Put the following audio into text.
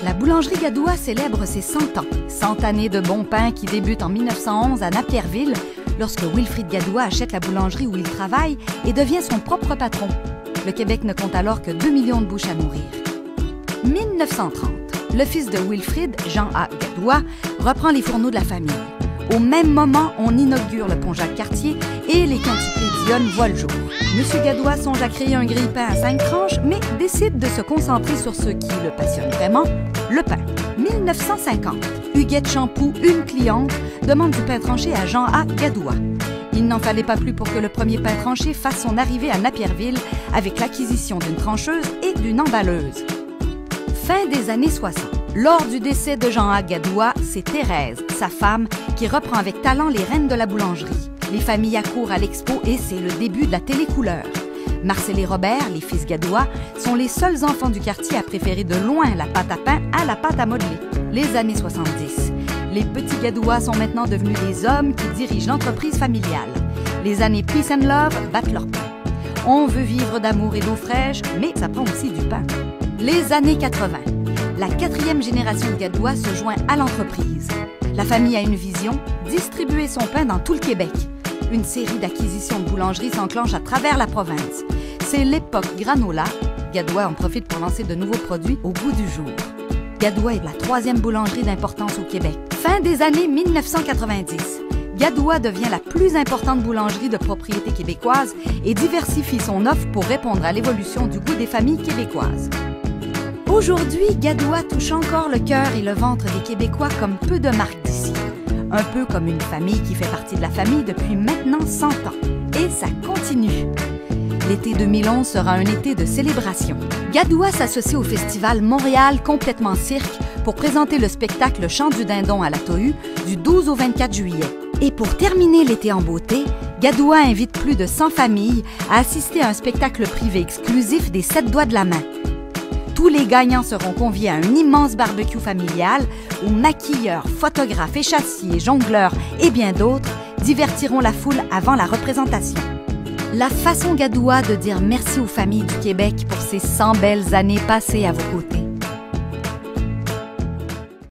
La boulangerie Gadoua célèbre ses 100 ans. 100 années de bon pain qui débutent en 1911 à Napierville, lorsque Wilfrid Gadoua achète la boulangerie où il travaille et devient son propre patron. Le Québec ne compte alors que 2 millions de bouches à nourrir. 1930, le fils de Wilfrid, Jean A. Gadoua, reprend les fourneaux de la famille. Au même moment, on inaugure le pont Jacques-Cartier et les quintuplés Dionne voient le jour. Monsieur Gadoua songe à créer un grille-pain à 5 tranches, mais décide de se concentrer sur ce qui le passionne vraiment, le pain. 1950, Huguette Champoux, une cliente, demande du pain tranché à Jean A. Gadoua. Il n'en fallait pas plus pour que le premier pain tranché fasse son arrivée à Napierville avec l'acquisition d'une trancheuse et d'une emballeuse. Fin des années 60. Lors du décès de Jean A. Gadoua, c'est Thérèse, sa femme, qui reprend avec talent les rênes de la boulangerie. Les familles accourent à l'expo et c'est le début de la télécouleur. Marcel et Robert, les fils Gadoua, sont les seuls enfants du quartier à préférer de loin la pâte à pain à la pâte à modeler. Les années 70. Les petits Gadoua sont maintenant devenus des hommes qui dirigent l'entreprise familiale. Les années Peace and Love battent leur pain. On veut vivre d'amour et d'eau fraîche, mais ça prend aussi du pain. Les années 80. La 4e génération de Gadoua se joint à l'entreprise. La famille a une vision, distribuer son pain dans tout le Québec. Une série d'acquisitions de boulangeries s'enclenche à travers la province. C'est l'époque granola. Gadoua en profite pour lancer de nouveaux produits au goût du jour. Gadoua est la 3e boulangerie d'importance au Québec. Fin des années 1990. Gadoua devient la plus importante boulangerie de propriété québécoise et diversifie son offre pour répondre à l'évolution du goût des familles québécoises. Aujourd'hui, Gadoua touche encore le cœur et le ventre des Québécois comme peu de marques d'ici. Un peu comme une famille qui fait partie de la famille depuis maintenant 100 ans. Et ça continue. L'été 2011 sera un été de célébration. Gadoua s'associe au festival Montréal Complètement Cirque pour présenter le spectacle Chant du Dindon à la Tohu du 12 au 24 juillet. Et pour terminer l'été en beauté, Gadoua invite plus de 100 familles à assister à un spectacle privé exclusif des 7 doigts de la main. Tous les gagnants seront conviés à un immense barbecue familial où maquilleurs, photographes, échassiers, jongleurs et bien d'autres divertiront la foule avant la représentation. La façon Gadoua de dire merci aux familles du Québec pour ces 100 belles années passées à vos côtés.